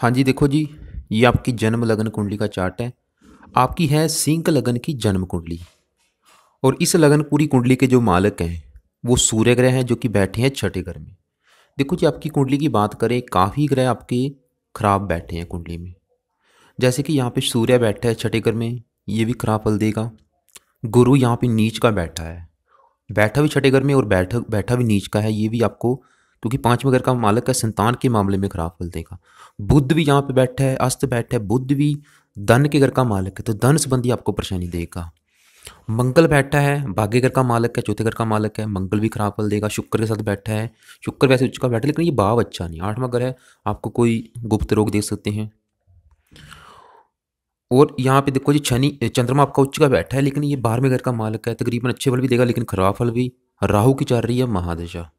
हाँ जी, देखो जी, ये आपकी जन्म लगन कुंडली का चार्ट है। आपकी है सिंक लगन की जन्म कुंडली। और इस लगन पूरी कुंडली के जो मालिक हैं वो सूर्य ग्रह हैं, जो कि बैठे हैं छठे घर में। देखो जी, आपकी कुंडली की बात करें, काफ़ी ग्रह आपके खराब बैठे हैं कुंडली में। जैसे कि यहाँ पे सूर्य बैठा है छठे घर में, ये भी खराब फल देगा। गुरु यहाँ पे नीच का बैठा है, बैठा भी छठे घर में और बैठा बैठा भी नीच का है, ये भी आपको, क्योंकि पांचवें घर का मालिक है, संतान के मामले में खराब फल देगा। बुध भी यहाँ पे बैठा है, अस्त बैठा है, बुध भी धन के घर का मालिक है, तो धन संबंधी आपको परेशानी देगा। मंगल बैठा है, भाग्य घर का मालिक है, चौथे घर का मालिक है, मंगल भी खराब फल देगा। शुक्र के साथ बैठा है, शुक्र वैसे उच्च का बैठा है, लेकिन ये भाव अच्छा नहीं, आठवां घर है, आपको कोई गुप्त रोग दे सकते हैं। और यहाँ पे देखो जी, शनि चंद्रमा आपका उच्च का बैठा है, लेकिन ये 12वें घर का मालिक है, तकरीबन अच्छे फल भी देगा लेकिन खराब फल भी। राहु की चल रही है महादशा,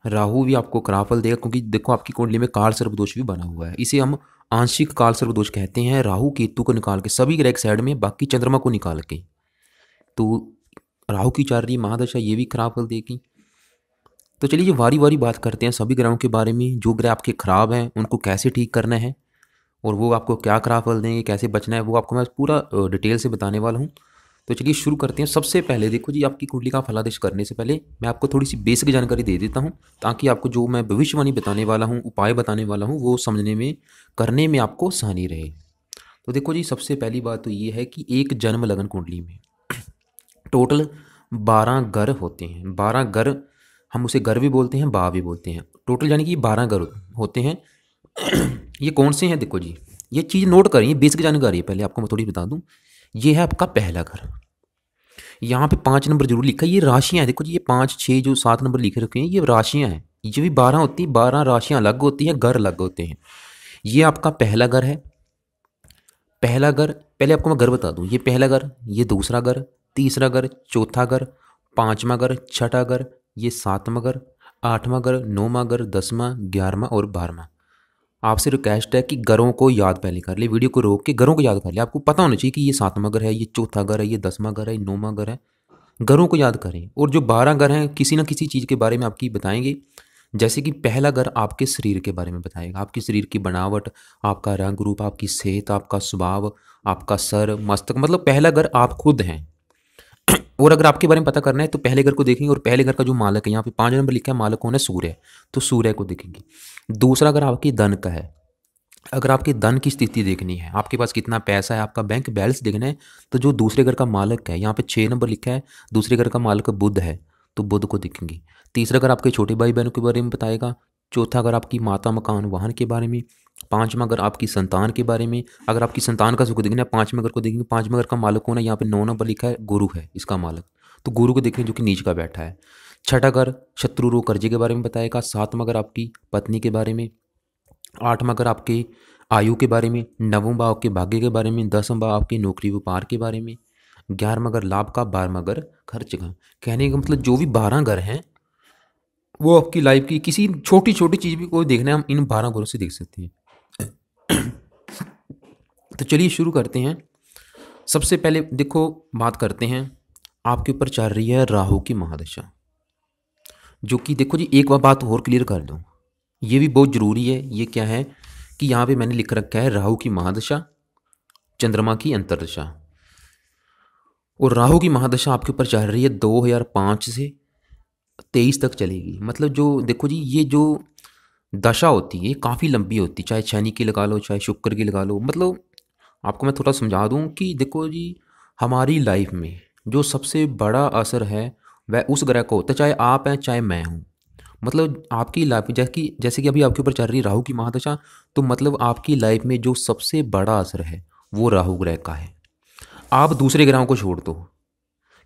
राहु भी आपको खराब फल देगा, क्योंकि देखो आपकी कुंडली में काल सर्पदोष भी बना हुआ है। इसे हम आंशिक काल सर्पदोष कहते हैं। राहु केतु को निकाल के, सभी ग्रह एक साइड में, बाकी चंद्रमा को निकाल के, तो राहु की चल रही महादशा, ये भी खराब फल देगी। तो चलिए ये वारी वारी बात करते हैं सभी ग्रहों के बारे में। जो ग्रह आपके खराब हैं उनको कैसे ठीक करना है, और वो आपको क्या खराब फल देंगे, कैसे बचना है, वो आपको मैं पूरा डिटेल से बताने वाला हूँ। तो चलिए शुरू करते हैं। सबसे पहले देखो जी, आपकी कुंडली का फलादेश करने से पहले मैं आपको थोड़ी सी बेसिक जानकारी दे देता हूँ, ताकि आपको जो मैं भविष्यवाणी बताने वाला हूँ, उपाय बताने वाला हूँ, वो समझने में, करने में आपको आसानी रहे। तो देखो जी, सबसे पहली बात तो ये है कि एक जन्म लगन कुंडली में टोटल 12 घर होते हैं। 12 घर, हम उसे घर भी बोलते हैं, बा भी बोलते हैं। टोटल यानी कि 12 घर होते हैं। ये कौन से हैं, देखो जी, ये चीज़ नोट करिए, बेसिक जानकारी है। पहले आपको मैं थोड़ी बता दूं, ये है आपका पहला घर। यहाँ पे 5 नंबर जरूर लिखा है, ये राशियाँ हैं। देखो जी, ये 5 6 जो 7 नंबर लिखे रखे हैं, ये राशियाँ हैं। ये भी 12 होती है, 12 राशियाँ अलग होती हैं, घर अलग होते हैं। ये आपका पहला घर है। पहला घर, पहले आपको मैं घर बता दूं, ये पहला घर, ये दूसरा घर, तीसरा घर, चौथा घर, पांचवा घर, छठा घर, ये सातवां घर, आठवां घर, नौवां घर, 10वां, 11वां और 12वां। आपसे रिक्वेस्ट है कि घरों को याद पहले कर ले, वीडियो को रोक के घरों को याद कर ले। आपको पता होना चाहिए कि ये सातवां घर है, ये चौथा घर है, ये 10वां घर है, ये 9वां घर है। घरों को याद करें। और जो 12 घर हैं, किसी न किसी चीज़ के बारे में आपकी बताएंगे। जैसे कि पहला घर आपके शरीर के बारे में बताएगा, आपके शरीर की बनावट, आपका रंग रूप, आपकी सेहत, आपका स्वभाव, आपका सर मस्तक, मतलब पहला घर आप खुद हैं। और अगर आपके बारे में पता करना है तो पहले घर को देखेंगे, और पहले घर का जो मालिक है, यहाँ पे 5 नंबर लिखा है, मालिक कौन है, सूर्य, तो सूर्य को देखेंगे। दूसरा घर आपके धन का है। अगर आपके धन की स्थिति देखनी है, आपके पास कितना पैसा है, आपका बैंक बैलेंस देखना है, तो जो दूसरे घर का मालिक है, यहाँ पे 6 नंबर लिखा है, दूसरे घर का मालिक बुध है, तो बुध को देखेंगे। तीसरा घर आपके छोटे भाई बहनों के बारे में बताएगा। चौथा घर आपकी माता मकान वाहन के बारे में। पांचवा घर आपकी संतान के बारे में। अगर आपकी संतान का सुख देखना है, पांचवें घर को देखेंगे। पांचवें घर का मालिक कौन है, यहाँ पे 9 नंबर लिखा है, गुरु है इसका मालिक, तो गुरु को देखेंगे, जो कि नीच का बैठा है। छठा घर शत्रु रोग कर्जे के बारे में बताएगा। सातवां घर आपकी पत्नी के बारे में। आठवां घर आपके आयु के बारे में। नवम भाव के भाग्य के बारे में। 10वां भाव आपकी नौकरी व्यापार के बारे में। 11वां घर लाभ का। 12वां घर खर्च का। कहने का मतलब जो भी 12 घर हैं, वो आपकी लाइफ की किसी छोटी छोटी चीज़ भी को देखना है, हम इन 12 घरों से देख सकते हैं। तो चलिए शुरू करते हैं। सबसे पहले देखो, बात करते हैं, आपके ऊपर चल रही है राहु की महादशा, जो कि देखो जी, एक बात और क्लियर कर दूं, ये भी बहुत ज़रूरी है। ये क्या है कि यहाँ पे मैंने लिख रखा है राहु की महादशा, चंद्रमा की अंतर्दशा। और राहु की महादशा आपके ऊपर चल रही है 2005 से 23 तक चलेगी। मतलब जो देखो जी, ये जो दशा होती है काफ़ी लंबी होती है, चाहे शनि की लगा लो, चाहे शुक्र की लगा लो। मतलब आपको मैं थोड़ा समझा दूं कि देखो जी, हमारी लाइफ में जो सबसे बड़ा असर है वह उस ग्रह का होता है, चाहे आप हैं चाहे मैं हूँ। मतलब आपकी लाइफ में, जैसे कि अभी आपके ऊपर चल रही राहु की महादशा, तो मतलब आपकी लाइफ में जो सबसे बड़ा असर है वो राहु ग्रह का है। आप दूसरे ग्रहों को छोड़ दो,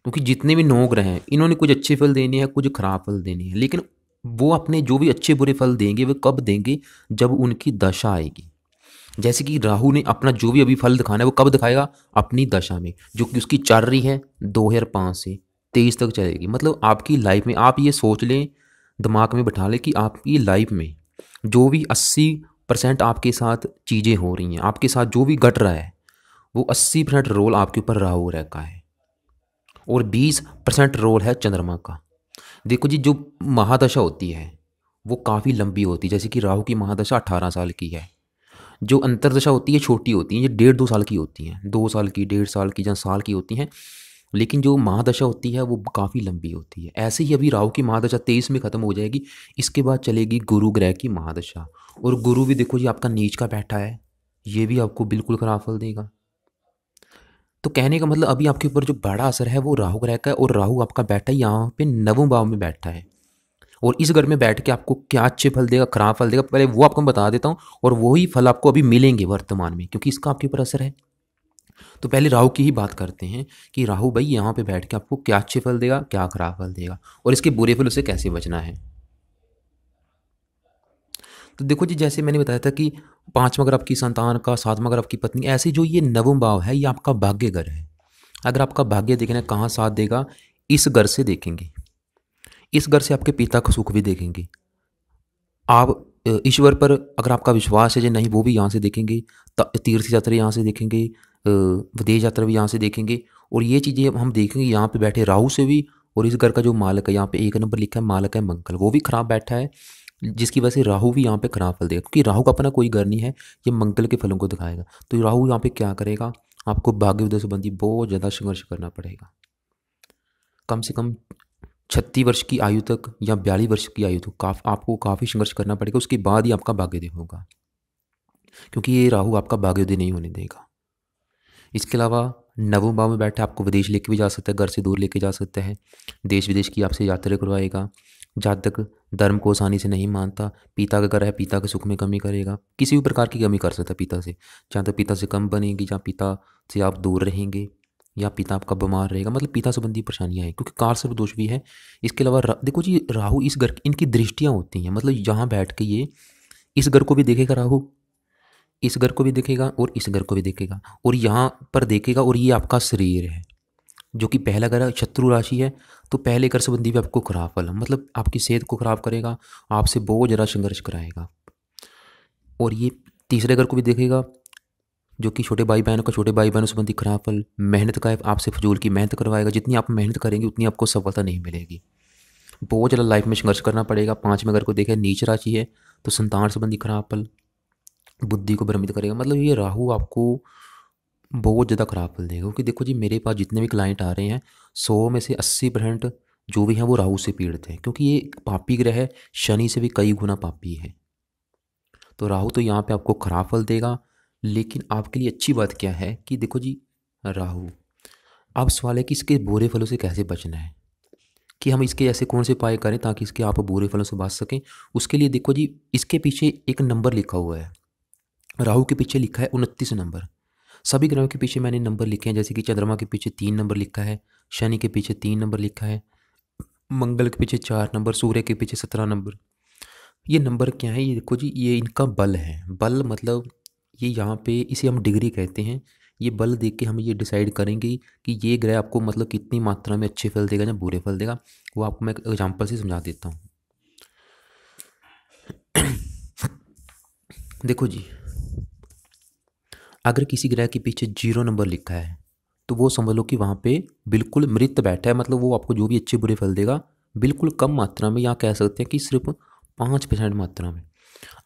क्योंकि जितने भी 9 ग्रह हैं, इन्होंने कुछ अच्छे फल देने हैं, कुछ खराब फल देने हैं, लेकिन वो अपने जो भी अच्छे बुरे फल देंगे वो कब देंगे, जब उनकी दशा आएगी। जैसे कि राहु ने अपना जो भी अभी फल दिखाना है वो कब दिखाएगा, अपनी दशा में, जो कि उसकी चल रही है 2005 से 23 तक चलेगी। मतलब आपकी लाइफ में आप ये सोच लें, दिमाग में बैठा लें कि आपकी लाइफ में जो भी 80% आपके साथ चीज़ें हो रही हैं, आपके साथ जो भी घट रहा है, वो 80% रोल आपके ऊपर राहु ग्रह का है, और 20% रोल है चंद्रमा का। देखो जी, जो महादशा होती है वो काफ़ी लंबी होती है। जैसे कि राहु की महादशा 18 साल की है, जो अंतर्दशा होती है छोटी होती है, ये 1.5-2 साल की होती हैं, 2 साल की, 1.5 साल की या साल की होती हैं। लेकिन जो महादशा होती है वो काफ़ी लंबी होती है। ऐसे ही अभी राहु की महादशा 23 में ख़त्म हो जाएगी। इसके बाद चलेगी गुरु ग्रह की महादशा, और गुरु भी देखो जी आपका नीच का बैठा है, ये भी आपको बिल्कुल खराब फल देगा। तो कहने का मतलब अभी आपके ऊपर जो बड़ा असर है वो राहु ग्रह का है, और राहु आपका बैठा है यहाँ पे 9वें भाव में बैठा है। और इस घर में बैठ के आपको क्या अच्छे फल देगा, खराब फल देगा, पहले वो आपको मैं बता देता हूँ, और वही फल आपको अभी मिलेंगे वर्तमान में, क्योंकि इसका आपके ऊपर असर है। तो पहले राहु की ही बात करते हैं कि राहु भाई यहाँ पे बैठ के आपको क्या अच्छे फल देगा, क्या खराब फल देगा, और इसके बुरे फलों से कैसे बचना है। तो देखो जी, जैसे मैंने बताया था कि 5वां घर आपकी संतान का, 7वां घर आपकी पत्नी, ऐसे जो ये 9वां भाव है ये आपका भाग्य घर है। अगर आपका भाग्य देखना है कहाँ साथ देगा, इस घर से देखेंगे, इस घर से आपके पिता का सुख भी देखेंगे आप। ईश्वर पर अगर आपका विश्वास है या नहीं वो भी यहाँ से देखेंगे, तीर्थ यात्रा यहाँ से देखेंगे, विदेश यात्रा भी यहाँ से देखेंगे। और ये चीज़ें हम देखेंगे यहाँ पे बैठे राहु से भी। और इस घर का जो मालक है, यहाँ पे 1 नंबर लिखा है, मालक है मंगल, वो भी खराब बैठा है, जिसकी वजह से राहु भी यहाँ पे खराब फल देगा, क्योंकि राहु का अपना कोई घर नहीं है, ये मंगल के फलों को दिखाएगा। तो राहु यहाँ पे क्या करेगा, आपको भाग्य उदय संबंधी बहुत ज़्यादा संघर्ष करना पड़ेगा। कम से कम 36 वर्ष की आयु तक या 42 वर्ष की आयु तक आपको काफ़ी संघर्ष करना पड़ेगा, उसके बाद ही आपका भाग्योदय होगा, क्योंकि ये राहु आपका भाग्योदय नहीं होने देगा। इसके अलावा 9वें भाव में बैठे आपको विदेश लेके भी जा सकता है, घर से दूर लेके जा सकता है, देश विदेश की आपसे यात्रा करवाएगा। जातक धर्म को आसानी से नहीं मानता, पिता का घर है, पिता के सुख में कमी करेगा, किसी भी प्रकार की कमी कर सकता है पिता से, जहाँ तक पिता से कम बनेगी, जहाँ पिता से आप दूर रहेंगे, या पिता आपका बीमार रहेगा, मतलब पिता संबंधी परेशानियाँ हैं, क्योंकि कार सर्प दोष भी है। इसके अलावा देखो जी, राहु इस घर, इनकी दृष्टियाँ होती हैं, मतलब यहाँ बैठ के ये इस घर को भी देखेगा राहु, इस घर को भी देखेगा और इस घर को भी देखेगा, और यहाँ पर देखेगा। और ये आपका शरीर है, जो कि पहला घर शत्रु राशि है, तो पहले घर संबंधी भी आपको खराब फल, मतलब आपकी सेहत को खराब करेगा, आपसे बहुत ज़्यादा संघर्ष कराएगा। और ये तीसरे घर को भी देखेगा, जो कि छोटे भाई बहनों का, छोटे भाई बहनों संबंधी खराब फल, मेहनत का है, आपसे फजूल की मेहनत करवाएगा, जितनी आप मेहनत करेंगे उतनी आपको सफलता नहीं मिलेगी, बहुत ज़्यादा लाइफ में संघर्ष करना पड़ेगा। 5वें घर को देखें, नीच राशि है, तो संतान संबंधी खराब फल, बुद्धि को भ्रमित करेगा, मतलब ये राहु आपको बहुत ज़्यादा खराब फल देगा। क्योंकि देखो जी, मेरे पास जितने भी क्लाइंट आ रहे हैं 100 में से 80% जो भी हैं वो राहु से पीड़ित हैं, क्योंकि ये पापी ग्रह है, शनि से भी कई गुना पापी है। तो राहु तो यहाँ पे आपको खराब फल देगा। लेकिन आपके लिए अच्छी बात क्या है कि देखो जी, राहु, अब सवाल है कि इसके बुरे फलों से कैसे बचना है, कि हम इसके ऐसे कौन से उपाय करें ताकि इसके आप बुरे फलों से बच सकें। उसके लिए देखो जी, इसके पीछे एक नंबर लिखा हुआ है, राहु के पीछे लिखा है 29 नंबर। सभी ग्रहों के पीछे मैंने नंबर लिखे हैं, जैसे कि चंद्रमा के पीछे 3 नंबर लिखा है, शनि के पीछे 3 नंबर लिखा है, मंगल के पीछे 4 नंबर, सूर्य के पीछे 17 नंबर। ये नंबर क्या है, ये देखो जी, ये इनका बल है। बल मतलब ये यहाँ पे इसे हम डिग्री कहते हैं। ये बल देख के हम ये डिसाइड करेंगे कि ये ग्रह आपको मतलब कितनी मात्रा में अच्छे फल देगा या बुरे फल देगा। वो आपको मैं एग्जाम्पल से समझा देता हूँ। देखो जी, अगर किसी ग्रह के पीछे 0 नंबर लिखा है तो वो समझ लो कि वहाँ पे बिल्कुल मृत बैठा है, मतलब वो आपको जो भी अच्छे बुरे फल देगा बिल्कुल कम मात्रा में, या कह सकते हैं कि सिर्फ 5% मात्रा में।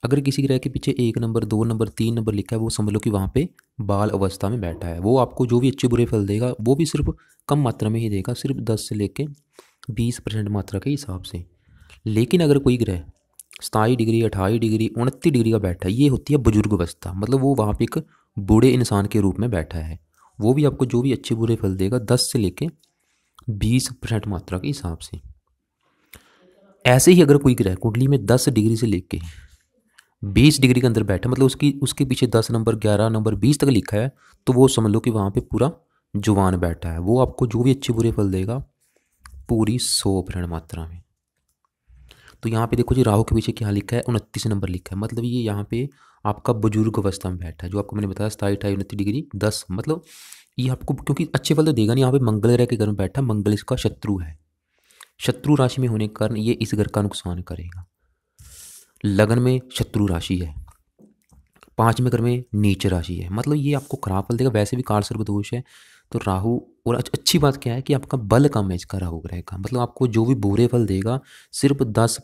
अगर किसी ग्रह के पीछे 1 नंबर, 2 नंबर, 3 नंबर लिखा है, वो समझ लो कि वहाँ पे बाल अवस्था में बैठा है, वो आपको जो भी अच्छे बुरे फल देगा वो भी सिर्फ कम मात्रा में ही देगा, सिर्फ 10 से लेके 20% मात्रा के हिसाब से। लेकिन अगर कोई ग्रह 27 डिग्री, 28 डिग्री, 29 डिग्री का बैठा है, ये होती है बुजुर्ग अवस्था, मतलब वो वहाँ पे एक बूढ़े इंसान के रूप में बैठा है, वो भी आपको जो भी अच्छे बुरे फल देगा 10 से लेके 20% मात्रा के हिसाब से। ऐसे ही अगर कोई ग्रह कुंडली में 10 डिग्री से लेके 20 डिग्री के अंदर बैठा, मतलब उसके पीछे 10 नंबर, 11 नंबर, 20 तक लिखा है, तो वो समझ लो कि वहाँ पे पूरा जुवान बैठा है, वो आपको जो भी अच्छे बुरे फल देगा पूरी 100% मात्रा में। तो यहाँ पे देखो जी, राहु के पीछे क्या लिखा है, 29 नंबर लिखा है, मतलब ये यहाँ पे आपका बुजुर्ग अवस्था में बैठा है, जो आपको मैंने बताया 27, 28, 29 डिग्री 10, मतलब ये आपको क्योंकि अच्छे फल तो देगा नहीं। यहाँ पे मंगल ग्रह के घर में बैठा, मंगल इसका शत्रु है, शत्रु राशि में होने के कारण ये इस घर का नुकसान करेगा। लगन में शत्रु राशि है, 5वें घर में नीच राशि है, मतलब ये आपको खराब फल देगा। वैसे भी काल सर्प दोष है, तो राहु, और अच्छी बात क्या है कि आपका बल कम है इसका राहु ग्रह का, मतलब आपको जो भी बुरे फल देगा सिर्फ 10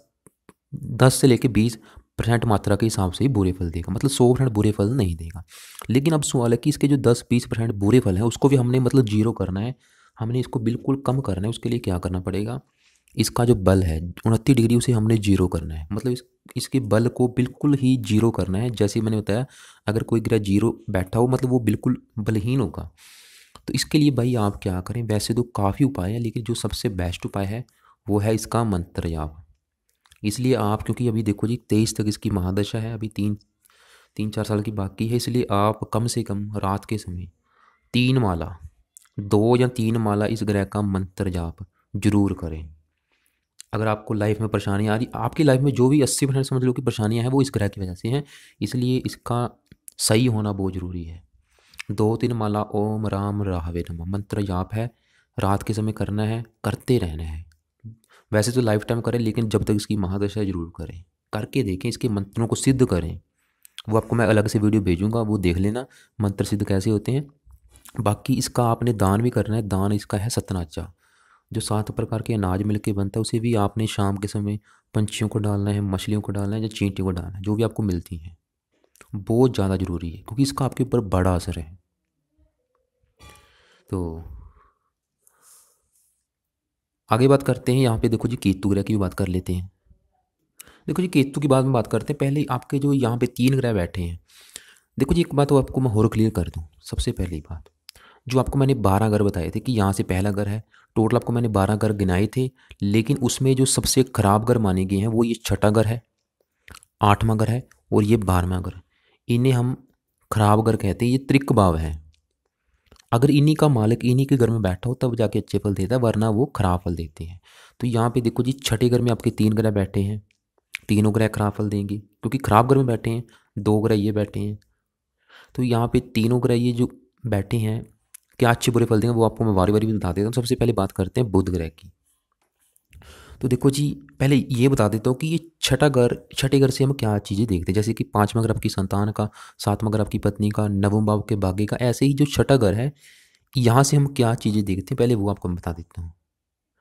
से लेके 20, परसेंट मात्रा के हिसाब से ही बुरे फल देगा, मतलब 100% बुरे फल नहीं देगा। लेकिन अब सवाल है कि इसके जो 10-20% बुरे फल हैं उसको भी हमने मतलब जीरो करना है, हमने इसको बिल्कुल कम करना है। उसके लिए क्या करना पड़ेगा, इसका जो बल है 29 डिग्री उसे हमने जीरो करना है, मतलब इसके बल को बिल्कुल ही जीरो करना है। जैसे मैंने बताया, अगर कोई ग्रह जीरो बैठा हो मतलब वो बिल्कुल बलहीन होगा। तो इसके लिए भाई आप क्या करें, वैसे तो काफ़ी उपाय है लेकिन जो सबसे बेस्ट उपाय है वो है इसका मंत्र जाप। इसलिए आप, क्योंकि अभी देखो जी 23 तक इसकी महादशा है, अभी 3-4 साल की बाकी है, इसलिए आप कम से कम रात के समय 3 माला, 2 या 3 माला इस ग्रह का मंत्र जाप जरूर करें। अगर आपको लाइफ में परेशानी आ रही, आपकी लाइफ में जो भी 80% समझ लो कि परेशानियां हैं वो इस ग्रह की वजह से हैं, इसलिए इसका सही होना बहुत ज़रूरी है। 2-3 माला ओम राम राहवे नमः मंत्र जाप है, रात के समय करना है, करते रहना है। वैसे तो लाइफ टाइम करें लेकिन जब तक इसकी महादशा है जरूर करें, करके देखें, इसके मंत्रों को सिद्ध करें। वो आपको मैं अलग से वीडियो भेजूंगा, वो देख लेना मंत्र सिद्ध कैसे होते हैं। बाकी इसका आपने दान भी करना है, दान इसका है सतनाचा, जो 7 प्रकार के अनाज मिलके बनता है, उसे भी आपने शाम के समय पंछियों को डालना है, मछलियों को डालना है या चींटियों को डालना है, जो भी आपको मिलती हैं। बहुत ज़्यादा ज़रूरी है क्योंकि इसका आपके ऊपर बड़ा असर है। तो आगे बात करते हैं, यहाँ पे देखो जी केतु ग्रह की भी बात कर लेते हैं। देखो जी केतु की बाद में बात करते हैं, पहले आपके जो यहाँ पे 3 ग्रह बैठे हैं। देखो जी एक बात तो आपको मैं और क्लियर कर दूँ, सबसे पहली बात, जो आपको मैंने 12 घर बताए थे कि यहाँ से पहला घर है, टोटल आपको मैंने 12 घर गिनाए थे, लेकिन उसमें जो सबसे खराब घर माने गए हैं वो ये छठा घर है, 8वां घर है और ये 12वां घर। इन्हें हम खराब घर कहते हैं, ये त्रिक भाव है। अगर इन्हीं का मालिक इन्हीं के घर में बैठा हो तब जाके अच्छे फल देता है, वरना वो खराब फल देते हैं। तो यहाँ पे देखो जी छठे घर में आपके 3 ग्रह बैठे हैं, तीनों ग्रह खराब फल देंगे क्योंकि खराब घर में बैठे हैं, 2 ग्रह ये बैठे हैं। तो यहाँ पे तीनों ग्रह ये जो बैठे हैं क्या अच्छे बुरे फल देंगे वो आपको मैं बारी बारी बता देता हूँ। सबसे पहले बात करते हैं बुध ग्रह की। तो देखो जी पहले ये बता देता हूँ कि ये छठा घर, छठे घर से हम क्या चीज़ें देखते हैं, जैसे कि 5वां घर आपकी संतान का, 7वां घर आपकी पत्नी का, 9वां भाव के भाग्य का। ऐसे ही जो छठा घर है यहाँ से हम क्या चीज़ें देखते हैं पहले वो आपको मैं बता देता हूँ।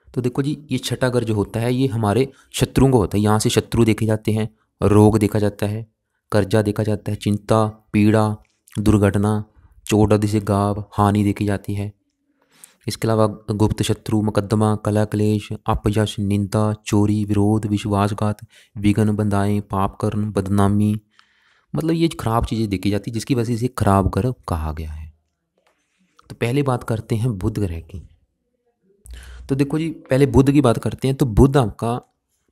तो देखो जी ये छठा घर जो होता है ये हमारे शत्रुओं को होता है, यहाँ से शत्रु देखे जाते हैं, रोग देखा जाता है, कर्जा देखा जाता है, चिंता, पीड़ा, दुर्घटना, चोट आदि से गाव, हानि देखी जाती है। इसके अलावा गुप्त शत्रु, मुकदमा, कला क्लेश, अपयश, निंदा, चोरी, विरोध, विश्वासघात, विघ्न, बंधाएं, पाप कर्म, बदनामी, मतलब ये खराब चीज़ें देखी जाती है जिसकी वजह से इसे खराब ग्रह कहा गया है। तो पहले बात करते हैं बुध ग्रह की। तो देखो जी पहले बुध की बात करते हैं। तो बुध आपका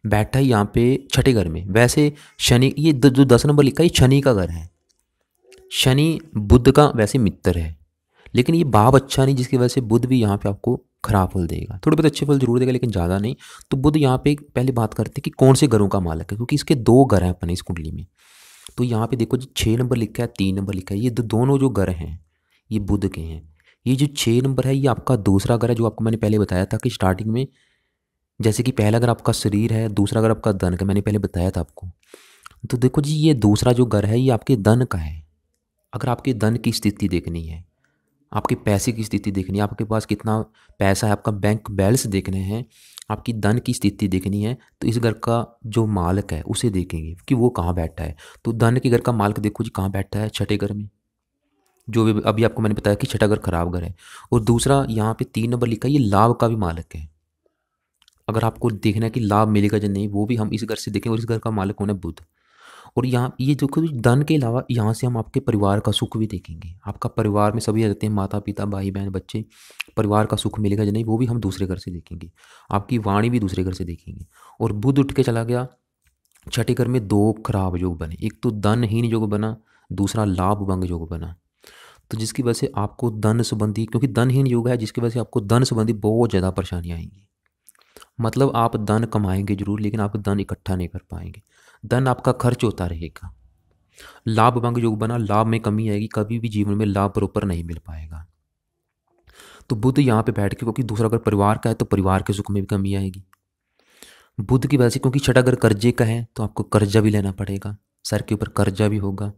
बैठा है यहाँ पे छठे घर में। वैसे शनि, ये जो 10 नंबर लिखा है ये शनि का घर है, शनि बुध का वैसे मित्र है, लेकिन ये भाव अच्छा नहीं जिसकी वजह से बुध भी यहाँ पे आपको खराब फल देगा, थोड़े बहुत अच्छे फल जरूर देगा लेकिन ज़्यादा नहीं। तो बुध यहाँ पे पहले बात करते हैं कि कौन से घरों का मालिक है, क्योंकि इसके 2 घर हैं अपने इस कुंडली में। तो यहाँ पे देखो जी 6 नंबर लिखा है, 3 नंबर लिखा है, ये दोनों जो घर हैं ये बुध के हैं। ये जो 6 नंबर है ये आपका दूसरा घर है, जो आपको मैंने पहले बताया था कि स्टार्टिंग में, जैसे कि पहला घर आपका शरीर है, दूसरा घर आपका धन का, मैंने पहले बताया था आपको। तो देखो जी ये दूसरा जो घर है ये आपके धन का है। अगर आपके धन की स्थिति देखनी है, आपके पैसे की स्थिति देखनी है, आपके पास कितना पैसा है, आपका बैंक बैलेंस देखने हैं, आपकी धन की स्थिति देखनी है, तो इस घर का जो मालिक है उसे देखेंगे कि वो कहाँ बैठा है। तो धन के घर का मालिक देखो जी कहाँ बैठा है, छठे घर में, जो भी अभी आपको मैंने बताया कि छठा घर खराब घर है। और दूसरा यहाँ पे 3 नंबर लिखा है, ये लाभ का भी मालिक है। अगर आपको देखना है कि लाभ मिलेगा या नहीं, वो भी हम इस घर से देखें, और इस घर का मालिक कौन है, बुध। और यहाँ ये जो कुछ धन के अलावा यहाँ से हम आपके परिवार का सुख भी देखेंगे। आपका परिवार में सभी रहते हैं, माता पिता, भाई बहन, बच्चे, परिवार का सुख मिलेगा या नहीं वो भी हम दूसरे घर से देखेंगे। आपकी वाणी भी दूसरे घर से देखेंगे। और बुध उठ के चला गया छठे घर में, 2 खराब योग बने, एक तो धनहीन योग बना, दूसरा लाभ भंग योग बना। तो जिसकी वजह से आपको धन संबंधी, क्योंकि धनहीन योग है, जिसकी वजह से आपको धन संबंधी बहुत ज़्यादा परेशानियाँ आएंगी। मतलब आप धन कमाएंगे जरूर लेकिन आप धन इकट्ठा नहीं कर पाएंगे, धन आपका खर्च होता रहेगा। लाभ भंग योग बना, लाभ में कमी आएगी, कभी भी जीवन में लाभ प्रॉपर नहीं मिल पाएगा। तो बुध यहाँ पे बैठ के, क्योंकि दूसरा अगर परिवार का है तो परिवार के सुख में भी कमी आएगी बुध की वजह से, क्योंकि छठा अगर कर्जे का है तो आपको कर्जा भी लेना पड़ेगा, सर के ऊपर कर्जा भी होगा,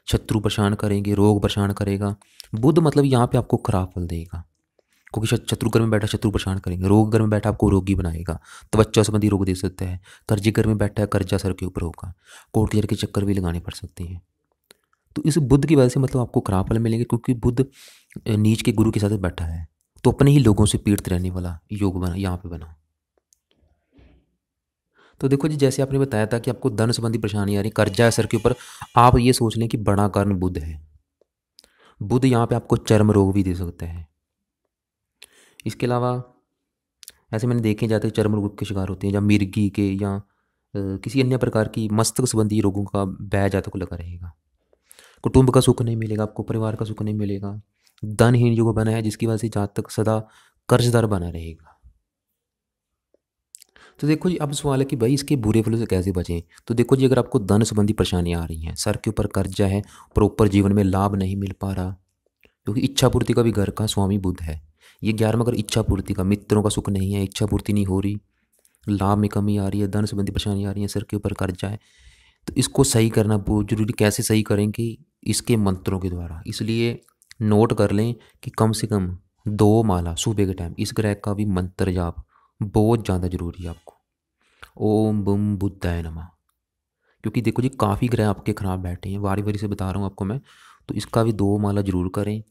शत्रु परेशान करेंगे, रोग परेशान करेगा। बुध मतलब यहाँ पे आपको खराब फल देगा। क्योंकि शत्रु घर में बैठा शत्रु परेशान करेंगे, रोग घर में बैठा आपको रोगी बनाएगा, त्वचा संबंधी रोग दे सकता है, कर्जे घर में बैठा है कर्जा सर के ऊपर होगा, कोर्ट कचहरी के चक्कर भी लगाने पड़ सकते हैं। तो इस बुध की वजह से मतलब आपको खराब फल मिलेंगे, क्योंकि बुध नीच के गुरु के साथ बैठा है, तो अपने ही लोगों से पीड़ित रहने वाला योग बना यहाँ पे बना। तो देखो जी, जैसे आपने बताया था कि आपको धन संबंधी परेशानी आ रही, कर्जा है सर के ऊपर, आप ये सोच लें कि बड़ा कारण बुध है। बुध यहाँ पे आपको चर्म रोग भी दे सकता है। इसके अलावा ऐसे मैंने देखे जाते हैं चर्म रोग के शिकार होते हैं, या मिर्गी के, या किसी अन्य प्रकार की मस्तक संबंधी रोगों का बैज जातक को लगा रहेगा। कुटुंब का सुख नहीं मिलेगा आपको, परिवार का सुख नहीं मिलेगा, धनहीन जो बना है जिसकी वजह से जातक सदा कर्जदार बना रहेगा। तो देखो जी, अब सवाल है कि भाई इसके बुरे फलों से कैसे बचें। तो देखो जी, अगर आपको धन संबंधी परेशानियाँ आ रही हैं, सर के ऊपर कर्जा है, प्रॉपर जीवन में लाभ नहीं मिल पा रहा, क्योंकि इच्छा पूर्ति का भी घर का स्वामी बुध है, ये 11वां अगर इच्छा पूर्ति का, मित्रों का सुख नहीं है, इच्छा पूर्ति नहीं हो रही, लाभ में कमी आ रही है, धन संबंधी परेशानी आ रही है, सर के ऊपर कर्जा है, तो इसको सही करना बहुत जरूरी। कैसे सही करेंगे? इसके मंत्रों के द्वारा। इसलिए नोट कर लें कि कम से कम 2 माला सुबह के टाइम इस ग्रह का भी मंत्र जाप बहुत ज़्यादा जरूरी है आपको। ओम बुम बुद्धाय नमः। क्योंकि देखो जी, काफ़ी ग्रह आपके खराब बैठे हैं, बारी बारी से बता रहा हूँ आपको मैं, तो इसका भी 2 माला जरूर करें,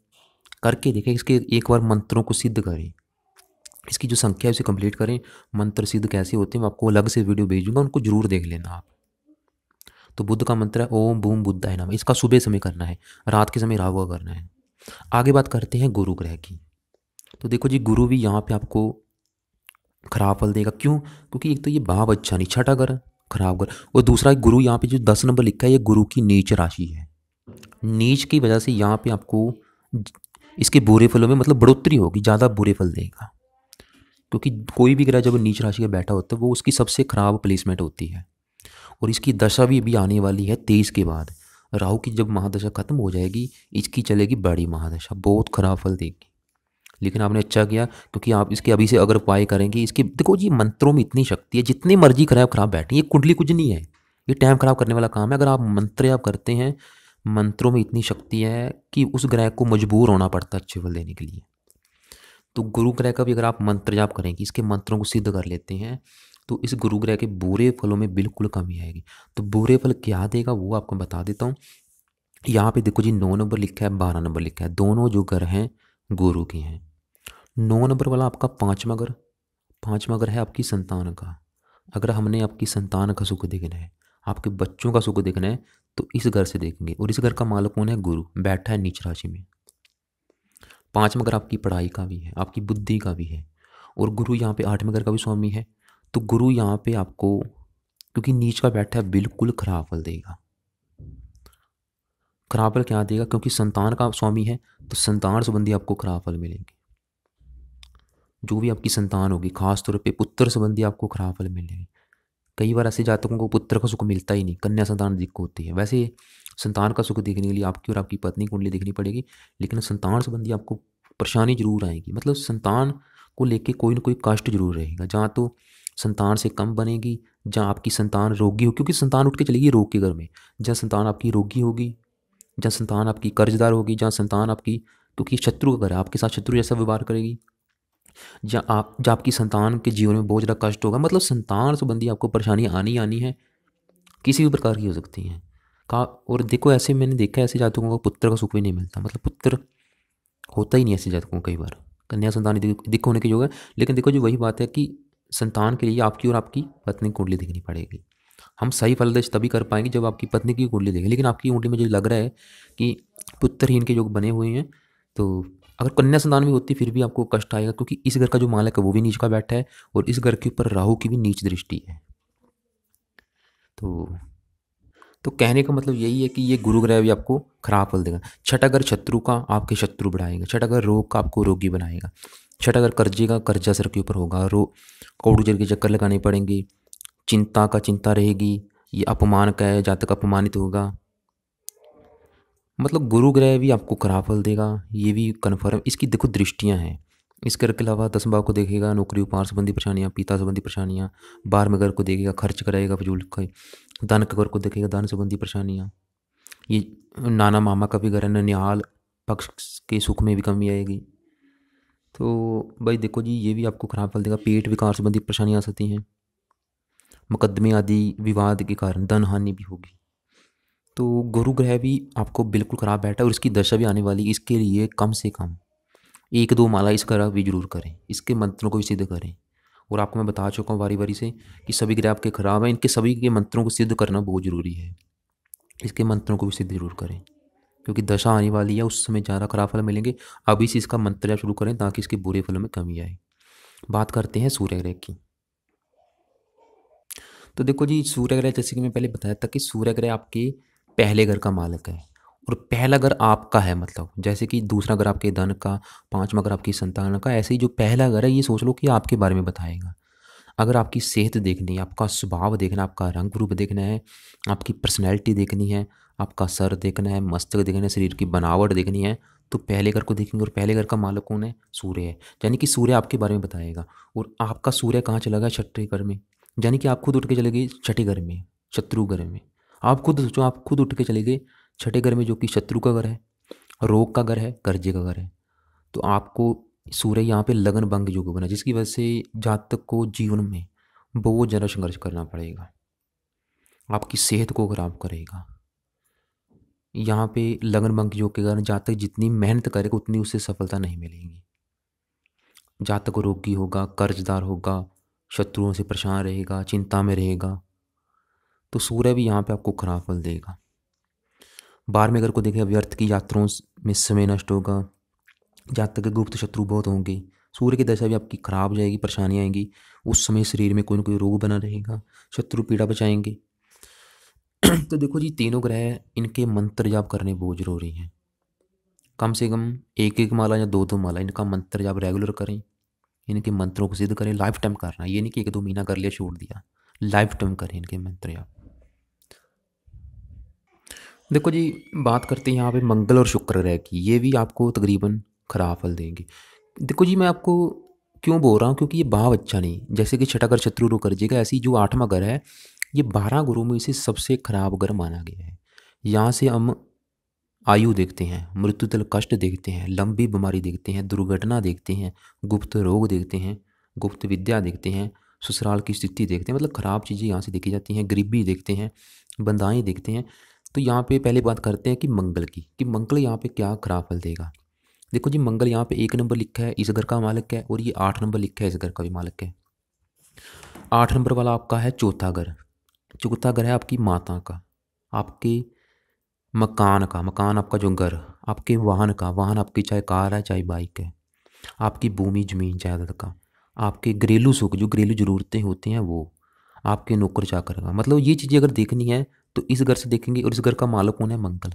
करके देखें, इसके एक बार मंत्रों को सिद्ध करें, इसकी जो संख्या है उसे कंप्लीट करें। मंत्र सिद्ध कैसे होते हैं मैं आपको अलग से वीडियो भेजूंगा, उनको जरूर देख लेना आप। तो बुद्ध का मंत्र है ओम बूम बुद्धाय नमः, इसका सुबह समय करना है, रात के समय राहु का करना है। आगे बात करते हैं गुरु ग्रह की। तो देखो जी, गुरु भी यहाँ पे आपको खराब फल देगा। क्यों? क्योंकि एक तो ये भाव अच्छा नहीं, छठा घर खराब घर, और दूसरा गुरु यहाँ पे जो 10 नंबर लिखा है ये गुरु की नीच राशि है। नीच की वजह से यहाँ पे आपको इसके बुरे फलों में मतलब बढ़ोतरी होगी, ज़्यादा बुरे फल देगा। क्योंकि कोई भी ग्रह जब नीच राशि का बैठा होता है वो उसकी सबसे खराब प्लेसमेंट होती है। और इसकी दशा भी अभी आने वाली है 23 के बाद। राहु की जब महादशा खत्म हो जाएगी, इसकी चलेगी बड़ी महादशा, बहुत खराब फल देगी। लेकिन आपने अच्छा किया, क्योंकि आप इसके अभी से अगर उपाय करेंगे, इसके देखो जी मंत्रों में इतनी शक्ति है, जितने मर्जी खराब खराब बैठे, ये कुंडली कुछ नहीं है, ये टाइम खराब करने वाला काम है। अगर आप मंत्र आप करते हैं, मंत्रों में इतनी शक्ति है कि उस ग्रह को मजबूर होना पड़ता है अच्छे फल देने के लिए। तो गुरु ग्रह का भी अगर आप मंत्र जाप करेंगे, इसके मंत्रों को सिद्ध कर लेते हैं, तो इस गुरु ग्रह के बुरे फलों में बिल्कुल कमी आएगी। तो बुरे फल क्या देगा वो आपको बता देता हूँ। यहाँ पे देखो जी, 9 नंबर लिखा है, 12 नंबर लिखा है, दोनों जो घर हैं गुरु के हैं। 9 नंबर वाला आपका 5वां घर, 5वां घर है आपकी संतान का। अगर हमने आपकी संतान का सुख देखना है, आपके बच्चों का सुख देखना है, तो इस घर से देखेंगे। और इस घर का मालिक कौन है? गुरु, बैठा है नीच राशि में। 5वां घर आपकी पढ़ाई का भी है, आपकी बुद्धि का भी है, और गुरु यहाँ पे 8वें घर का भी स्वामी है। तो गुरु यहाँ पे आपको, क्योंकि नीच का बैठा है, बिल्कुल खराब फल देगा। खराब फल क्या देगा? क्योंकि संतान का स्वामी है, तो संतान संबंधी आपको खराब फल मिलेंगे। जो भी आपकी संतान होगी, खास तौर पे पुत्र संबंधी आपको खराब फल मिलेंगे। कई बार ऐसे जातकों को पुत्र का सुख मिलता ही नहीं, कन्या संतान दिक्कत होती है। वैसे संतान का सुख देखने के लिए आपकी और आपकी पत्नी कुंडली देखनी पड़ेगी, लेकिन संतान संबंधी आपको परेशानी जरूर आएगी, मतलब संतान को लेके कोई ना कोई कष्ट जरूर रहेगा। जहाँ तो संतान से कम बनेगी, जहाँ आपकी संतान रोगी हो, क्योंकि संतान उठ के चलेगी रोग के घर में। जहाँ संतान आपकी रोगी होगी, जहाँ संतान आपकी कर्जदार होगी, जहाँ संतान आपकी, क्योंकि शत्रु का घर है, आपके साथ शत्रु जैसा व्यवहार करेगी, जहाँ आपकी संतान के जीवन में बहुत ज़्यादा कष्ट होगा। मतलब संतान संबंधी आपको परेशानी आनी आनी है, किसी भी प्रकार की हो सकती हैं का। और देखो, ऐसे मैंने देखा है ऐसे जातकों को पुत्र का सुख भी नहीं मिलता, मतलब पुत्र होता ही नहीं ऐसे जातकों को। कई बार कन्या संतान दिक्कत होने की योग है। लेकिन देखो जो वही बात है कि संतान के लिए आपकी और आपकी पत्नी की कुंडली देखनी पड़ेगी। हम सही फलदेश तभी कर पाएंगे जब आपकी पत्नी की कुंडली देखें। लेकिन आपकी कुंडली में जो लग रहा है कि पुत्रहीन के योग बने हुए हैं, तो अगर कन्या संतान भी होती फिर भी आपको कष्ट आएगा, क्योंकि इस घर का जो मालिक है वो भी नीच का बैठा है, और इस घर के ऊपर राहु की भी नीच दृष्टि है। तो कहने का मतलब यही है कि ये गुरु ग्रह भी आपको खराब फल देगा। छठा घर शत्रु का आपके शत्रु बढ़ाएगा, छठा घर रोग का आपको रोगी बनाएगा, छठा घर कर्जे का कर्जा सर के ऊपर होगा, कोर्ट कचहरी के चक्कर लगाने पड़ेंगे, चिंता का चिंता रहेगी, ये अपमान का है, जातक अपमानित होगा। मतलब गुरु ग्रह भी आपको खराब फल देगा, ये भी कन्फर्म। इसकी देखो दृष्टियां हैं, इस घर के अलावा 10 भाव को देखेगा, नौकरी उपहार संबंधी परेशानियाँ, पिता संबंधी परेशानियाँ, 12वें घर को देखेगा, खर्च कराएगा फजूल का, धन के घर को देखेगा, धन संबंधी परेशानियाँ। ये नाना मामा का भी घर है, ननिहाल पक्ष के सुख में भी कमी आएगी। तो भाई देखो जी, ये भी आपको खराब फल देगा। पेट विकार संबंधी परेशानियाँ आ सकती हैं, मुकदमे आदि विवाद के कारण धन हानि भी होगी। तो गुरु ग्रह भी आपको बिल्कुल ख़राब बैठा है और इसकी दशा भी आने वाली। इसके लिए कम से कम 1-2 माला इसका भी जरूर करें, इसके मंत्रों को भी सिद्ध करें। और आपको मैं बता चुका हूँ बारी बारी से कि सभी ग्रह आपके खराब हैं, इनके सभी के मंत्रों को सिद्ध करना बहुत ज़रूरी है। इसके मंत्रों को भी सिद्ध जरूर करें, क्योंकि दशा आने वाली है, उस समय ज़्यादा खराब फल मिलेंगे। अभी से इसका मंत्र जाप शुरू करें ताकि इसके बुरे फलों में कमी आए। बात करते हैं सूर्य ग्रह की। तो देखो जी, सूर्य ग्रह जैसे कि मैं पहले बताया था कि सूर्य ग्रह आपके पहले घर का मालिक है। और पहला घर आपका है, मतलब जैसे कि दूसरा घर आपके धन का, पांचवा घर आपकी संतान का, ऐसे ही जो पहला घर है ये सोच लो कि आपके बारे में बताएगा। अगर आपकी सेहत देखनी है, आपका स्वभाव देखना है, आपका रंग रूप देखना है, आपकी पर्सनैलिटी देखनी है, आपका सर देखना है, मस्तक देखना है, शरीर की बनावट देखनी है, तो पहले घर को देखेंगे। और पहले घर का मालिक कौन है? सूर्य है। यानी कि सूर्य आपके बारे में बताएगा। और आपका सूर्य कहाँ चला गया? छठे घर में। यानी कि आप खुद उठ के चले गए छठे घर में, शत्रु घर में। आप खुद सोचो, आप खुद उठ के चले गए छठे घर में, जो कि शत्रु का घर है, रोग का घर है, कर्जे का घर है। तो आपको सूर्य यहाँ पे लगन भंग योग बना, जिसकी वजह से जातक को जीवन में बहुत ज़्यादा संघर्ष करना पड़ेगा, आपकी सेहत को खराब करेगा। यहाँ पे लगन भंग योग के कारण जातक जितनी मेहनत करेगा उतनी उससे सफलता नहीं मिलेगी। जातक रोगी होगा, कर्जदार होगा, शत्रुओं से परेशान रहेगा, चिंता में रहेगा। तो सूर्य भी यहाँ पे आपको खराब फल देगा। 12वें घर को देखें, व्यर्थ की यात्राओं में समय नष्ट होगा, जातक के गुप्त शत्रु बहुत होंगे। सूर्य की दशा भी आपकी खराब हो जाएगी, परेशानियाँ आएंगी। उस समय शरीर में कोई ना कोई रोग बना रहेगा, शत्रु पीड़ा बचाएंगे। तो देखो जी, तीनों ग्रह इनके मंत्र जाप करने बहुत जरूरी हैं। कम से कम 1-1 माला या 2-2 माला इनका मंत्र जाप रेगुलर करें। इनके मंत्रों को सिद्ध करें, लाइफ टाइम करना। ये नहीं कि 1-2 महीना कर लिया छोड़ दिया, लाइफ टाइम करें इनके मंत्र जाप। देखो जी, बात करते हैं यहाँ पे मंगल और शुक्र ग्रह की। ये भी आपको तकरीबन खराब फल देंगे। देखो जी, मैं आपको क्यों बोल रहा हूँ, क्योंकि ये भाव अच्छा नहीं। जैसे कि छठा घर शत्रु रो कर जाएगा, ऐसे ही जो 8वां घर है ये 12 गुरु में से सबसे खराब घर माना गया है। यहाँ से हम आयु देखते हैं, मृत्यु तल कष्ट देखते हैं, लंबी बीमारी देखते हैं, दुर्घटना देखते हैं, गुप्त रोग देखते हैं, गुप्त विद्या देखते हैं, ससुराल की स्थिति देखते हैं। मतलब खराब चीज़ें यहाँ से देखी जाती हैं, गरीबी देखते हैं, बंदाएँ देखते हैं। तो यहाँ पे पहले बात करते हैं कि मंगल की, कि मंगल यहाँ पे क्या खराब फल देगा। देखो जी, मंगल यहाँ पे 1 नंबर लिखा है, इस घर का मालिक है, और ये 8 नंबर लिखा है, इस घर का भी मालिक है। 8 नंबर वाला आपका है चौथा घर। चौथा घर है आपकी माता का, आपके मकान का, मकान आपका जो घर, आपके वाहन का, वाहन आपकी चाहे कार है चाहे बाइक है, आपकी भूमि जमीन जायदाद का, आपके घरेलू सुख जो घरेलू ज़रूरतें होती हैं वो, आपके नौकर चाकर का। मतलब ये चीज़ें अगर देखनी है तो इस घर से देखेंगे। और इस घर का मालिक कौन है? मंगल।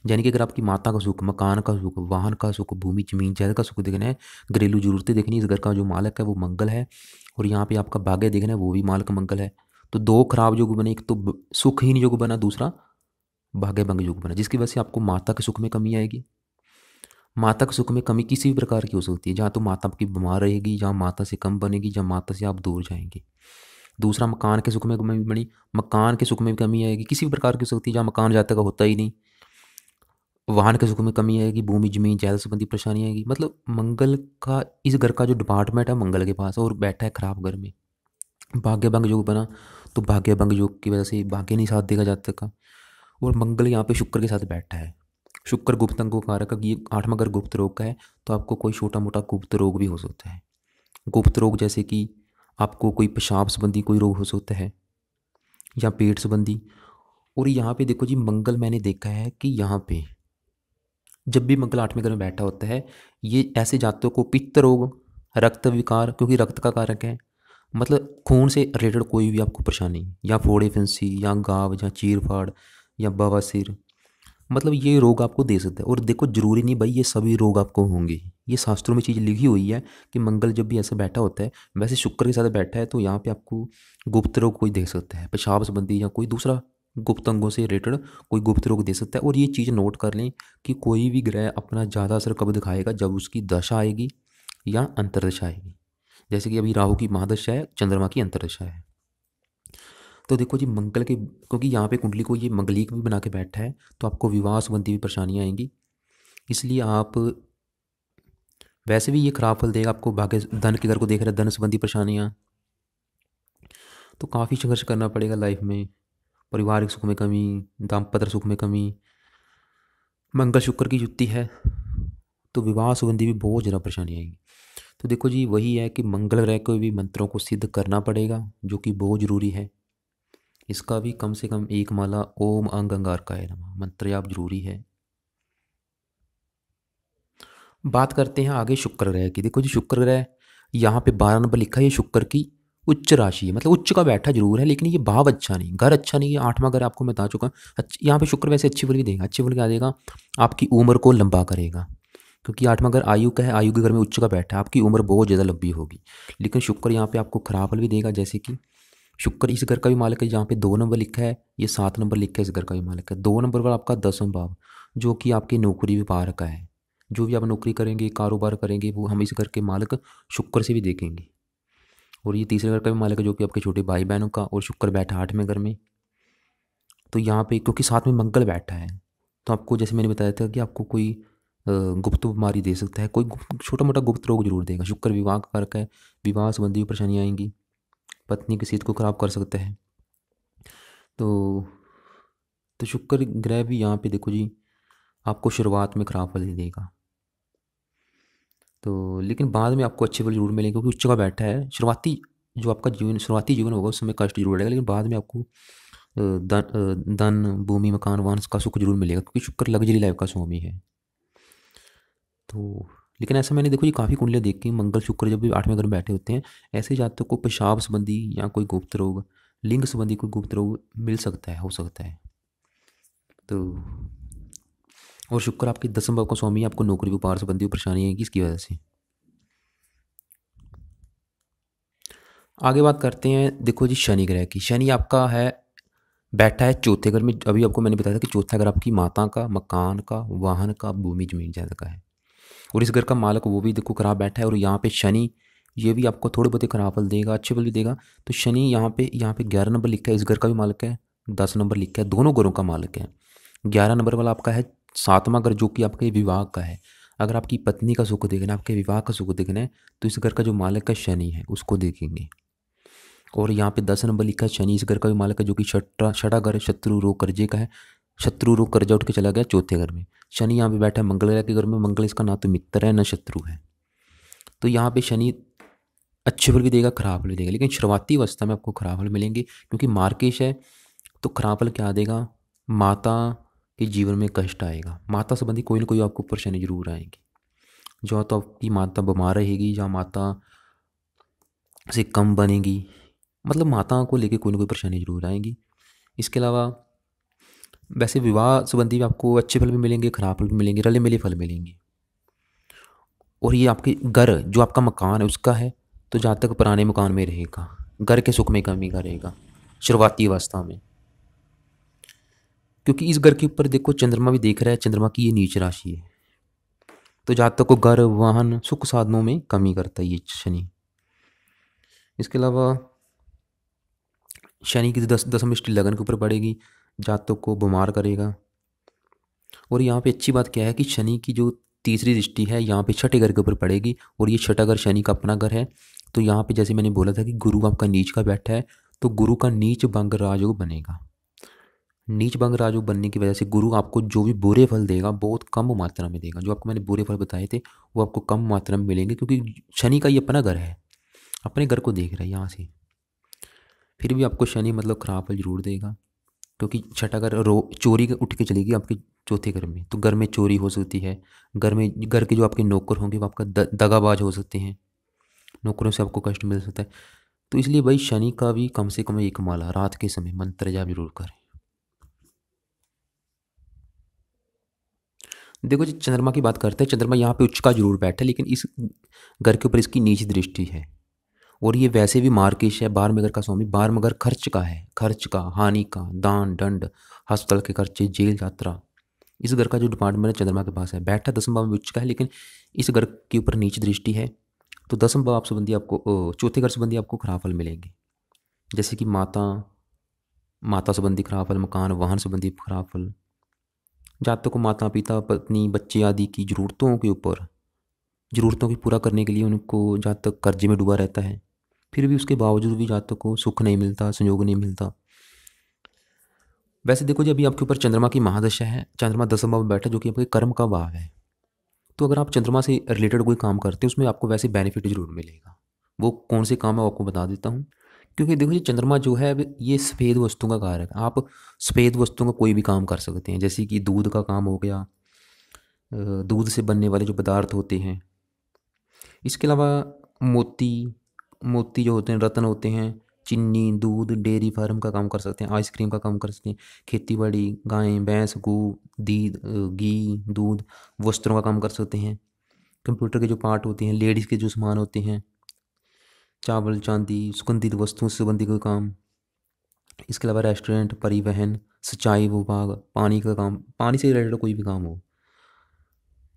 यानी कि अगर आपकी माता का सुख, मकान का सुख, वाहन का सुख, भूमि जमीन जायदाद का सुख देखना है, घरेलू जरूरतें देखनी है, इस घर का जो मालिक है वो मंगल है। और यहाँ पे आपका भाग्य देखना है, वो भी मालिक मंगल है। तो 2 खराब योग बने, एक तो सुखहीन योग बना, दूसरा भाग्य भंग योग बना, जिसकी वजह से आपको माता के सुख में कमी आएगी। माता के सुख में कमी किसी भी प्रकार की हो सकती है, जहाँ तो माता आपकी बीमार रहेगी, जहाँ माता से कम बनेगी, जहाँ माता से आप दूर जाएंगे। दूसरा, मकान के सुख में कमी बनी, मकान के सुख में भी कमी आएगी, किसी भी प्रकार की हो सकती है, जहाँ मकान जाता का होता ही नहीं। वाहन के सुख में कमी आएगी, भूमि जमीन जायदाद संबंधी परेशानी आएगी। मतलब मंगल का इस घर का जो डिपार्टमेंट है मंगल के पास, और बैठा है खराब घर में। भाग्य भंग योग बना, तो भाग्य भंग योग की वजह से भाग्य नहीं साथ देगा जातक का। और मंगल यहाँ पे शुक्र के साथ बैठा है। शुक्र गुप्त अंग को कारक है, ये 8वां घर गुप्त रोग का है। तो आपको कोई छोटा मोटा गुप्त रोग भी हो सकता है। गुप्त रोग जैसे कि आपको कोई पेशाब संबंधी कोई रोग हो सकता है, या पेट संबंधी। और यहाँ पे देखो जी, मंगल मैंने देखा है कि यहाँ पे जब भी मंगल 8वें घर में बैठा होता है, ये ऐसे जातकों को पित्त रोग, रक्त विकार, क्योंकि रक्त का कारक है, मतलब खून से रिलेटेड कोई भी आपको परेशानी, या फोड़े फिंसी, या गाँव, या चीर फाड़, या बवासीर, मतलब ये रोग आपको दे सकता है। और देखो, जरूरी नहीं भाई ये सभी रोग आपको होंगे। ये शास्त्रों में चीज़ लिखी हुई है कि मंगल जब भी ऐसा बैठा होता है, वैसे शुक्र के साथ बैठा है, तो यहाँ पे आपको गुप्त रोग कोई दे सकता है, पेशाब संबंधी या कोई दूसरा गुप्त अंगों से रिलेटेड कोई गुप्त रोग दे सकता है। और ये चीज़ नोट कर लें कि कोई भी ग्रह अपना ज़्यादा असर कब दिखाएगा? जब उसकी दशा आएगी या अंतर्दशा आएगी। जैसे कि अभी राहु की महादशा है, चंद्रमा की अंतर्दशा है। तो देखो जी, मंगल के, क्योंकि यहाँ पे कुंडली को ये मंगलिक भी बना के बैठा है, तो आपको विवाह संबंधी भी परेशानियाँ आएंगी। इसलिए आप वैसे भी ये खराब फल देगा आपको। भाग्य धन के घर को देख रहे हैं, धन संबंधी परेशानियाँ, तो काफ़ी संघर्ष करना पड़ेगा लाइफ में। पारिवारिक सुख में कमी, दाम्पत्य सुख में कमी, मंगल शुक्र की युति है, तो विवाह संबंधी भी बहुत ज़्यादा परेशानी आएगी। तो देखो जी, वही है कि मंगल ग्रह को भी मंत्रों को सिद्ध करना पड़ेगा, जो कि बहुत ज़रूरी है। इसका भी कम से कम एक माला ओम अंग अंगारकाय नमः मंत्र आप जरूरी है। बात करते हैं आगे शुक्र ग्रह की। देखो जी, शुक्र ग्रह यहाँ पे 12 नंबर लिखा है, ये शुक्र की उच्च राशि है, मतलब उच्च का बैठा जरूर है, लेकिन ये भाव अच्छा नहीं, घर अच्छा नहीं है। 8वां घर आपको मैं बता चुका। यहाँ पे शुक्र वैसे अच्छी फल भी देगा, अच्छी फल क्या देगा, आपकी उम्र को लंबा करेगा, क्योंकि 8वां घर आयु का है, आयु के घर में उच्च का बैठा है, आपकी उम्र बहुत ज़्यादा लंबी होगी। लेकिन शुक्र यहाँ पे आपको खराब फल भी देगा, जैसे कि शुक्र इस घर का भी मालिक है, जहाँ पे 2 नंबर लिखा है, ये 7 नंबर लिखा है, इस घर का भी मालिक है। 2 नंबर पर आपका 10वां भाव, जो कि आपकी नौकरी व्यापार का है। जो भी आप नौकरी करेंगे, कारोबार करेंगे, वो हम इस घर के मालिक शुक्र से भी देखेंगे। और ये तीसरे घर का भी मालिक है, जो कि आपके छोटे भाई बहनों का, और शुक्र बैठा 8वें घर में। तो यहाँ पे क्योंकि साथ में मंगल बैठा है, तो आपको जैसे मैंने बताया था कि आपको कोई गुप्त बीमारी दे सकता है, कोई छोटा मोटा गुप्त रोग जरूर देगा। शुक्र विवाह का कारक है, विवाह संबंधी परेशानियाँ आएंगी, पत्नी की सेहत को खराब कर सकता है। तो शुक्र ग्रह भी यहाँ पे देखो जी, आपको शुरुआत में खराब फल देगा, तो लेकिन बाद में आपको अच्छे फल जरूर मिलेंगे, क्योंकि उच्च का बैठा है। शुरुआती जो आपका जीवन, शुरुआती जीवन होगा, उस समय कष्ट जरूर रहेगा, लेकिन बाद में आपको धन भूमि मकान वाहन का सुख जरूर मिलेगा, क्योंकि शुक्र लग्जरी लाइफ का स्वामी है। तो लेकिन ऐसा मैंने देखो ये काफ़ी कुंडलियाँ देखी, मंगल शुक्र जब भी 8वें घर में बैठे होते हैं, ऐसे जातकों को पेशाब संबंधी या कोई गुप्त रोग, लिंग संबंधी कोई गुप्त रोग मिल सकता है, हो सकता है। तो और शुक्र आपके 10वें भाव का स्वामी, आपको नौकरी व्यापार संबंधी परेशानी है किसकी वजह से। आगे बात करते हैं देखो जी शनि ग्रह की। शनि आपका है, बैठा है चौथे घर में। अभी आपको मैंने बताया था कि चौथा घर आपकी माता का, मकान का, वाहन का, भूमि जमीन जायदाद का है, और इस घर का मालक वो भी देखो खराब बैठा है। और यहाँ पे शनि ये भी आपको थोड़े बहुत खराब फल देगा, अच्छे फल भी देगा। तो शनि यहाँ पे 11 नंबर लिखा है, इस घर का भी मालक है, 10 नंबर लिखा है, दोनों घरों का मालक है। 11 नंबर वाला आपका है 7वां घर, जो कि आपके विवाह का है। अगर आपकी पत्नी का सुख देखना है, आपके विवाह का सुख देखना है, तो इस घर का जो मालक है शनि है, उसको देखेंगे। और यहाँ पे 10 नंबर लिखा है, शनि इस घर का भी मालक है, जो कि छठा घर शत्रु रोग कर्जे का है। शत्रु रोग कर्जा उठ के चला गया चौथे घर में। शनि यहाँ पे बैठा है मंगल ग्रह के घर में। मंगल इसका ना तो मित्र है ना शत्रु है। तो यहाँ पे शनि अच्छे फल भी देगा, खराब फल भी देगा, लेकिन शुरुआती अवस्था में आपको खराब फल मिलेंगे, क्योंकि मार्केश है। तो खराब फल क्या देगा, माता के जीवन में कष्ट आएगा, माता संबंधी कोई ना कोई आपको परेशानी जरूर आएगी। जो तो आपकी माता बीमार रहेगी, या माता से कम बनेगी, मतलब माता को लेके कोई ना कोई परेशानी जरूर आएगी। इसके अलावा वैसे विवाह संबंधी भी आपको अच्छे फल भी मिलेंगे, खराब फल भी मिलेंगे, रले मिले फल मिलेंगे। और ये आपके घर जो आपका मकान है उसका है, तो जहाँ तक पुराने मकान में रहेगा, घर के सुख में कमी का रहेगा शुरुआती अवस्था में, क्योंकि इस घर के ऊपर देखो चंद्रमा भी देख रहा है, चंद्रमा की ये नीच राशि है। तो जहाँ तक को घर वाहन सुख साधनों में कमी करता है ये शनि। इसके अलावा शनि की 10 दृष्टि लगन के ऊपर पड़ेगी, जातक को बीमार करेगा। और यहाँ पे अच्छी बात क्या है कि शनि की जो तीसरी दृष्टि है यहाँ पे छठे घर के ऊपर पड़ेगी, और ये छठा घर शनि का अपना घर है। तो यहाँ पे जैसे मैंने बोला था कि गुरु आपका नीच का बैठा है, तो गुरु का नीच भंग राजयोग बनेगा। नीच भंग राजयोग बनने की वजह से गुरु आपको जो भी बुरे फल देगा बहुत कम मात्रा में देगा। जो आपको मैंने बुरे फल बताए थे वो आपको कम मात्रा में मिलेंगे, क्योंकि शनि का ये अपना घर है, अपने घर को देख रहा है यहाँ से। फिर भी आपको शनि मतलब खराब फल जरूर देगा, क्योंकि छठा घर चोरी उठ के चलेगी आपके चौथे घर में, तो घर में चोरी हो सकती है। घर के जो आपके नौकर होंगे वो आपका दगाबाज हो सकते हैं, नौकरों से आपको कष्ट मिल सकता है। तो इसलिए भाई शनि का भी कम से कम एक माला रात के समय मंत्र जाप जरूर करें। देखो जी चंद्रमा की बात करते हैं, चंद्रमा यहाँ पे उच्च का जरूर बैठा है, लेकिन इस घर के ऊपर इसकी नीच दृष्टि है। और ये वैसे भी मार्केश है, 12वें घर का स्वामी। 12वां घर खर्च का है, खर्च का, हानि का, दान दंड, अस्पताल के खर्चे, जेल यात्रा। इस घर का जो डिपार्टमेंट है चंद्रमा के पास है, बैठा 10वें भाव में उच्च का है, लेकिन इस घर के ऊपर नीच दृष्टि है। तो 10वें भाव संबंधी आपको, चौथे घर संबंधी आपको खराब फल मिलेंगे, जैसे कि माता संबंधी खराब फल, मकान वाहन संबंधी खराब फल। जातकों को माता पिता पत्नी बच्चे आदि की जरूरतों के ऊपर ज़रूरतों को पूरा करने के लिए उनको जातक कर्जे में डूबा रहता है, फिर भी उसके बावजूद भी जातक को सुख नहीं मिलता, संयोग नहीं मिलता। वैसे देखो जी, अभी आपके ऊपर चंद्रमा की महादशा है, चंद्रमा 10वें भाव में बैठा जो कि आपके कर्म का भाव है। तो अगर आप चंद्रमा से रिलेटेड कोई काम करते हैं उसमें आपको वैसे बेनिफिट ज़रूर मिलेगा। वो कौन से काम है वो आपको बता देता हूँ। क्योंकि देखो जी, चंद्रमा जो है ये सफ़ेद वस्तुओं का कारक है। आप सफ़ेद वस्तुओं का कोई भी काम कर सकते हैं, जैसे कि दूध का काम हो गया, दूध से बनने वाले जो पदार्थ होते हैं। इसके अलावा मोती, मोती जो होते हैं, रत्न होते हैं, चीनी, दूध, डेयरी फार्म का काम कर सकते हैं, आइसक्रीम का काम कर सकते हैं, खेती बाड़ी, गायें भैंस, गू, घी, दूध, वस्त्रों का काम कर सकते हैं, कंप्यूटर के जो पार्ट होते हैं, लेडीज़ के जो सामान होते हैं, चावल, चांदी, सुगंधित वस्तुओं से संबंधित कोई काम। इसके अलावा रेस्टोरेंट, परिवहन, सिंचाई विभाग, पानी का काम, पानी से रिलेटेड कोई भी काम हो,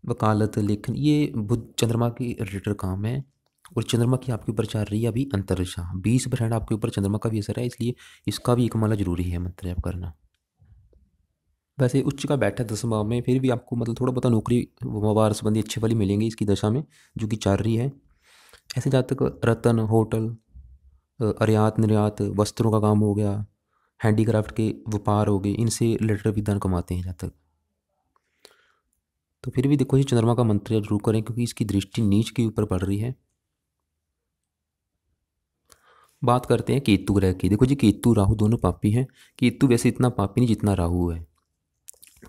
वकालत, लेखन, ये बुध चंद्रमा की रिलेटेड काम है। और चंद्रमा की आपके ऊपर चल रही है अभी अंतरिक्षा, 20% आपके ऊपर चंद्रमा का भी असर है, इसलिए इसका भी एक माला जरूरी है मंत्र जाप करना। वैसे उच्च का बैठा 10वें भाव में, फिर भी आपको मतलब थोड़ा बहुत नौकरी व्यापार संबंधी अच्छे वाली मिलेंगे इसकी दशा में जो कि चल रही है। ऐसे जहाँ तक रतन, होटल, आयात निर्यात, वस्त्रों का काम हो गया, हैंडीक्राफ्ट के व्यापार हो गए, इनसे रिलेटेड विधान कमाते हैं जहाँ तक। तो फिर भी देखो ये चंद्रमा का मंत्र जरूर करें क्योंकि इसकी दृष्टि नीच के ऊपर पड़ रही है। बात करते हैं केतु ग्रह की। देखो जी, केतु राहु दोनों पापी हैं। केतु वैसे इतना पापी नहीं जितना राहु है।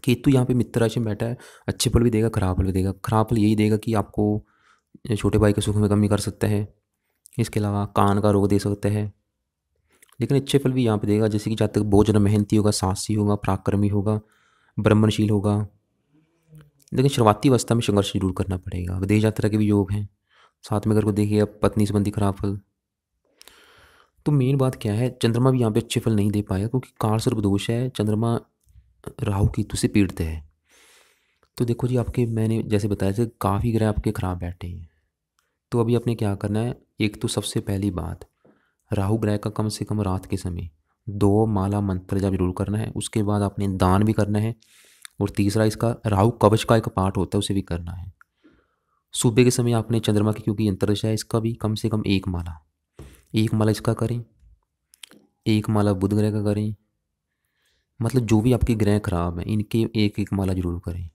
केतु यहाँ पे मित्र राशि में बैठा है, अच्छे फल भी देगा, खराब फल भी देगा। खराब फल यही देगा कि आपको छोटे भाई के सुख में कमी कर सकता है, इसके अलावा कान का रोग दे सकता है। लेकिन अच्छे फल भी यहाँ पे देगा, जैसे कि जब तक बहुत ज़्यादा मेहनती होगा, साहसी होगा, पराक्रमी होगा, ब्रह्मणशील होगा। लेकिन शुरुआती अवस्था में संघर्ष जरूर करना पड़ेगा। विदेश यात्रा के भी योग हैं। साथ में अगर को देखिए अब पत्नी संबंधी खराब फल। तो मेन बात क्या है, चंद्रमा भी यहाँ पे अच्छे फल नहीं दे पाएगा क्योंकि काल सर्प दोष है, चंद्रमा राहु केतु से पीड़ित है। तो देखो जी, आपके मैंने जैसे बताया था काफ़ी ग्रह आपके खराब बैठे हैं। तो अभी आपने क्या करना है, एक तो सबसे पहली बात, राहु ग्रह का कम से कम रात के समय 2 माला मंत्र जाप जरूर करना है। उसके बाद आपने दान भी करना है। और तीसरा, इसका राहु कवच का एक पाठ होता है उसे भी करना है। सुबह के समय आपने चंद्रमा की क्योंकि अंतर्दशा है, इसका भी कम से कम एक माला इसका करें, एक माला बुध ग्रह का करें। मतलब जो भी आपके ग्रह खराब हैं इनके एक एक माला जरूर करें।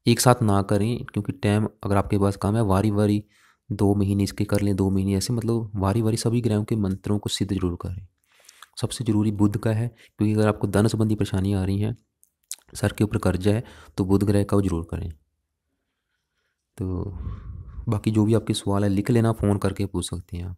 एक साथ ना करें क्योंकि टाइम अगर आपके पास कम है, वारी वारी 2 महीने इसके कर लें, 2 महीने ऐसे, मतलब वारी वारी सभी ग्रहों के मंत्रों को सिद्ध जरूर करें। सबसे ज़रूरी बुध का है क्योंकि अगर आपको धन संबंधी परेशानियाँ आ रही हैं, सर के ऊपर कर्जा है, तो बुध ग्रह का वो जरूर करें। तो बाकी जो भी आपके सवाल है लिख लेना, फ़ोन करके पूछ सकते हैं आप।